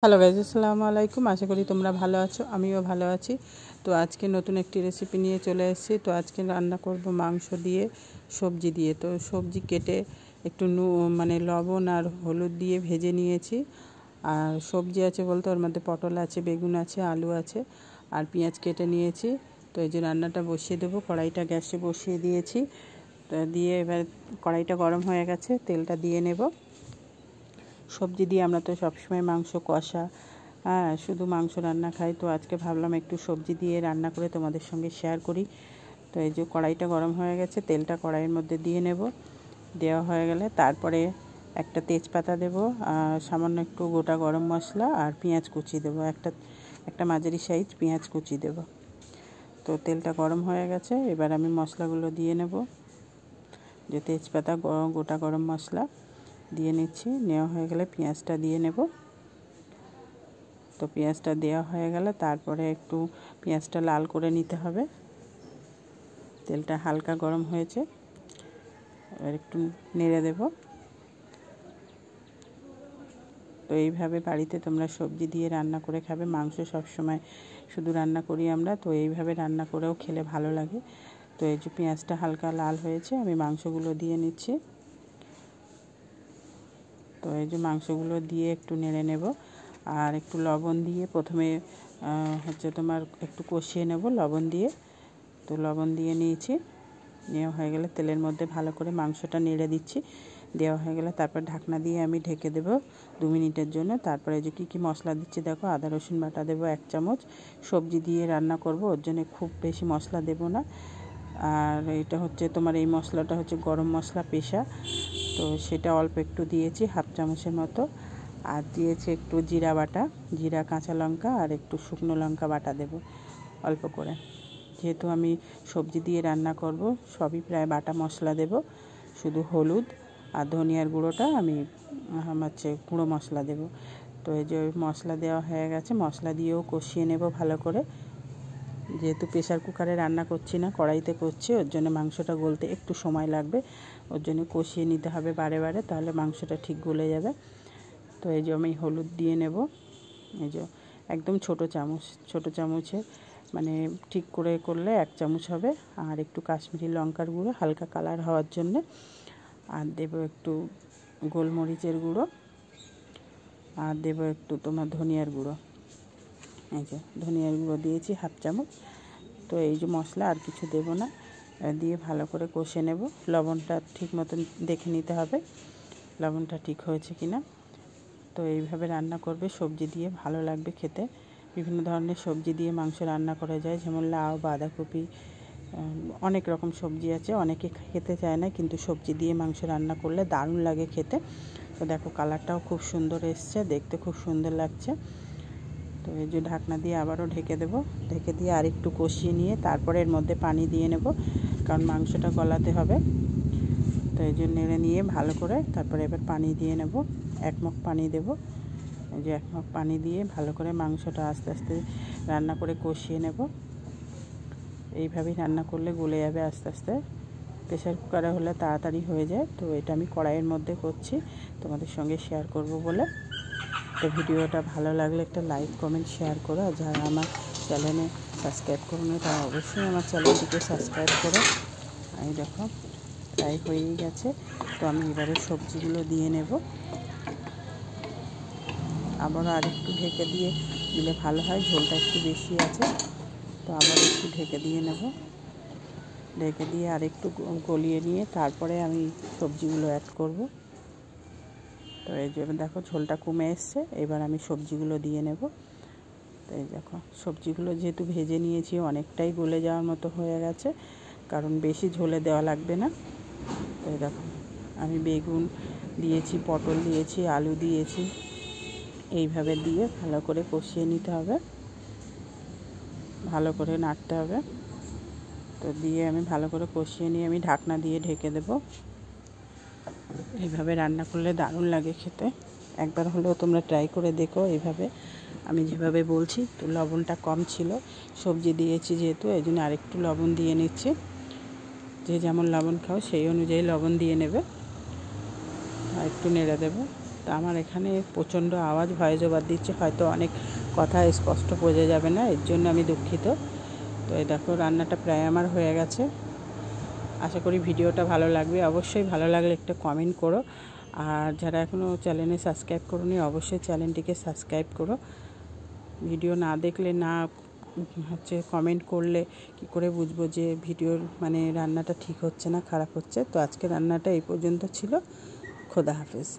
Hello guys, আসসালামু আলাইকুম। আশা করি তোমরা ভালো আছো, আমিও ভালো আছি। তো আজকে নতুন একটি রেসিপি নিয়ে চলে এসেছি। তো আজকে রান্না করব মাংস দিয়ে, সবজি দিয়ে। তো সবজি কেটে একটু লবণ আর হলুদ দিয়ে ভেজে নিয়েছি। আর সবজি আছে বলতে ওর মধ্যে পটল আছে, বেগুন আছে, আলু আছে আর পেঁয়াজ কেটে নিয়েছি। তো এই যে রান্নাটা বসিয়ে দেবো, কড়াইটা গ্যাসে বসিয়ে দিয়েছি। তো দিয়ে এবার কড়াইটা গরম হয়ে গেছে, তেলটা দিয়ে নেব। সবজি দিয়ে আমরা তো সবসময় মাংস কষা, শুধু মাংস রান্না খাই। তো আজকে ভাবলাম একটু সবজি দিয়ে রান্না করে তোমাদের সঙ্গে শেয়ার করি। তো এই যে কড়াইটা গরম হয়ে গেছে, তেলটা কড়াইয়ের মধ্যে দিয়ে নেব। দেওয়া হয়ে গেলে তারপরে একটা তেজপাতা দেব, সামান্য একটু গোটা গরম মশলা আর পেঁয়াজ কুচি দেবো, একটা মাঝারি সাইজ পেঁয়াজ কুচি দেব। তো তেলটা গরম হয়ে গেছে, এবার আমি মশলাগুলো দিয়ে নেব। যে তেজপাতা, গোটা গরম মশলা দিয়ে নিচ্ছি। নেওয়া হয়ে গেলে পেঁয়াজটা দিয়ে নেব। তো পেঁয়াজটা দেওয়া হয়ে গেলে তারপরে একটু পেঁয়াজটা লাল করে নিতে হবে। তেলটা হালকা গরম হয়েছে, এবার একটু নেড়ে দেব। তো এইভাবে বাড়িতে তোমরা সবজি দিয়ে রান্না করে খাবে। মাংস সবসময় শুধু রান্না করি আমরা, তো এইভাবে রান্না করেও খেলে ভালো লাগে। তো এই যে পেঁয়াজটা হালকা লাল হয়েছে, আমি মাংসগুলো দিয়ে নিচ্ছি। তো এই যে মাংসগুলো দিয়ে একটু নেড়ে নেব আর একটু লবণ দিয়ে প্রথমে তোমার একটু কষিয়ে নেব লবণ দিয়ে। তো লবণ দিয়ে নিয়েছি, নেওয়া হয়ে গেলে তেলের মধ্যে ভালো করে মাংসটা নেড়ে দিচ্ছি। দেওয়া হয়ে গেলে তারপর ঢাকনা দিয়ে আমি ঢেকে দেবো 2 মিনিটের জন্য। তারপরে যে কী মশলা দিচ্ছি দেখো, আদা রসুন বাটা দেবো 1 চামচ। সবজি দিয়ে রান্না করব, ওর জন্য খুব বেশি মশলা দেব না। আর এটা তোমার এই মশলাটা গরম মশলা পেশা, তো সেটা অল্প একটু দিয়েছি, 1/2 চামচের মতো। আর দিয়েছি একটু জিরা বাটা, জিরা, কাঁচা লঙ্কা আর একটু শুকনো লঙ্কা বাটা দেব অল্প করে। যেহেতু আমি সবজি দিয়ে রান্না করব, সবই প্রায় বাটা মশলা দেব। শুধু হলুদ আর ধনিয়ার গুঁড়োটা আমি গুঁড়ো মশলা দেব। তো এই যে মশলা দেওয়া হয়ে গেছে, মশলা দিয়েও কষিয়ে নেব ভালো করে। যেহেতু প্রেসার কুকারে রান্না করছি না, কড়াইতে করছি, ওর জন্য মাংসটা গলতে একটু সময় লাগবে। ওর জন্য কষিয়ে নিতে হবে বারে বারে, তাহলে মাংসটা ঠিক গলে যাবে। তো এই যে আমি হলুদ দিয়ে নেব। এই যে একদম ছোট চামচে ঠিক করে করলে 1 চামচ হবে। আর একটু কাশ্মীরি লঙ্কার গুঁড়ো হালকা কালার হওয়ার জন্য। আর দেব একটু গোলমরিচের গুঁড়ো, আর দেব একটু তোমার ধনিয়ার গুঁড়ো। এই যে ধনিয়ার গুঁড়ো দিয়েছি 1/2 চামচ। তো এই যে মশলা আর কিছু দেব না, দিয়ে ভালো করে কষে নেব। লবণটা ঠিক মতন দেখে নিতে হবে, লবণটা ঠিক হয়েছে কি না। তো এইভাবে রান্না করবে, সবজি দিয়ে ভালো লাগবে খেতে। বিভিন্ন ধরনের সবজি দিয়ে মাংস রান্না করা যায়, যেমন লাউ, বাঁধাকপি, অনেক রকম সবজি আছে। অনেকে খেতে চায় না, কিন্তু সবজি দিয়ে মাংস রান্না করলে দারুণ লাগে খেতে। তো দেখো কালারটাও খুব সুন্দর এসছে, দেখতে খুব সুন্দর লাগছে। তো এই যে ঢাকনা দিয়ে আবারও ঢেকে দেব। ঢেকে দিয়ে আর একটু কষিয়ে নিয়ে তারপরে এর মধ্যে পানি দিয়ে নেব, কারণ মাংসটা গলাতে হবে। তো এই যে নেড়ে নিয়ে ভালো করে তারপরে এবার পানি দিয়ে নেব। 1 মগ পানি দেব। এই যে 1 মগ পানি দিয়ে ভালো করে মাংসটা আস্তে আস্তে রান্না করে কষিয়ে নেব। এইভাবেই রান্না করলে গলে যাবে আস্তে আস্তে। প্রেসার কুকারে হলে তাড়াতাড়ি হয়ে যায়। তো এটা আমি কড়াইয়ের মধ্যে করছি তোমাদের সঙ্গে শেয়ার করব বলে। তো ভিডিওটা ভালো লাগলে একটা লাইক, কমেন্ট, শেয়ার করো। আর যারা আমার চ্যানেলে সাবস্ক্রাইব করো না, তারা অবশ্যই আমার চ্যানেলটিকে সাবস্ক্রাইব করো। এই দেখো প্রায় হয়েই গেছে। তো আমি এবারে সবজিগুলো দিয়ে নেব। আবারও আর একটু ঢেকে দিয়ে দিলে ভালো হয়, ঝোলটা একটু বেশি আছে। তো আবার একটু ঢেকে দিয়ে নেব। ঢেকে দিয়ে আর একটু গলিয়ে নিয়ে তারপরে আমি সবজিগুলো অ্যাড করব। তো এই যে দেখো ঝোলটা কমে এসছে, এবার আমি সবজিগুলো দিয়ে নেব। তো এই দেখো সবজিগুলো যেহেতু ভেজে নিয়েছি, অনেকটাই গলে যাওয়ার মতো হয়ে গেছে, কারণ বেশি ঝোলে দেওয়া লাগবে না। তো এই দেখো আমি বেগুন দিয়েছি, পটল দিয়েছি, আলু দিয়েছি। এইভাবে দিয়ে ভালো করে কষিয়ে নিতে হবে, ভালো করে নাড়তে হবে। তো দিয়ে আমি ভালো করে কষিয়ে নিয়ে আমি ঢাকনা দিয়ে ঢেকে দেব। এইভাবে রান্না করলে দারুণ লাগে খেতে। একবার হলেও তোমরা ট্রাই করে দেখো এইভাবে, আমি যেভাবে বলছি। তো লবণটা কম ছিল, সবজি দিয়েছি যেহেতু, এই জন্য আরেকটু লবণ দিয়ে নিচ্ছি। যে যেমন লবণ খাও সেই অনুযায়ী লবণ দিয়ে নেবে। আর একটু নেড়ে দেবো। তা আমার এখানে প্রচণ্ড আওয়াজ, ভয়েস ওভার দিচ্ছে, হয়তো অনেক কথা স্পষ্ট বোঝা যাবে না, এর জন্য আমি দুঃখিত। তো এই দেখো রান্নাটা প্রায় আমার হয়ে গেছে। আশা করি ভিডিওটা ভালো লাগবে। অবশ্যই ভালো লাগলে একটা কমেন্ট করো, আর যারা এখনও চ্যানেলে সাবস্ক্রাইব করোনি অবশ্যই চ্যানেলটিকে সাবস্ক্রাইব করো। ভিডিও না দেখলে না কমেন্ট করলে কি করে বুঝবো যে ভিডিওর রান্নাটা ঠিক হচ্ছে না খারাপ হচ্ছে। তো আজকে রান্নাটা এই পর্যন্ত ছিল। খোদা হাফেজ।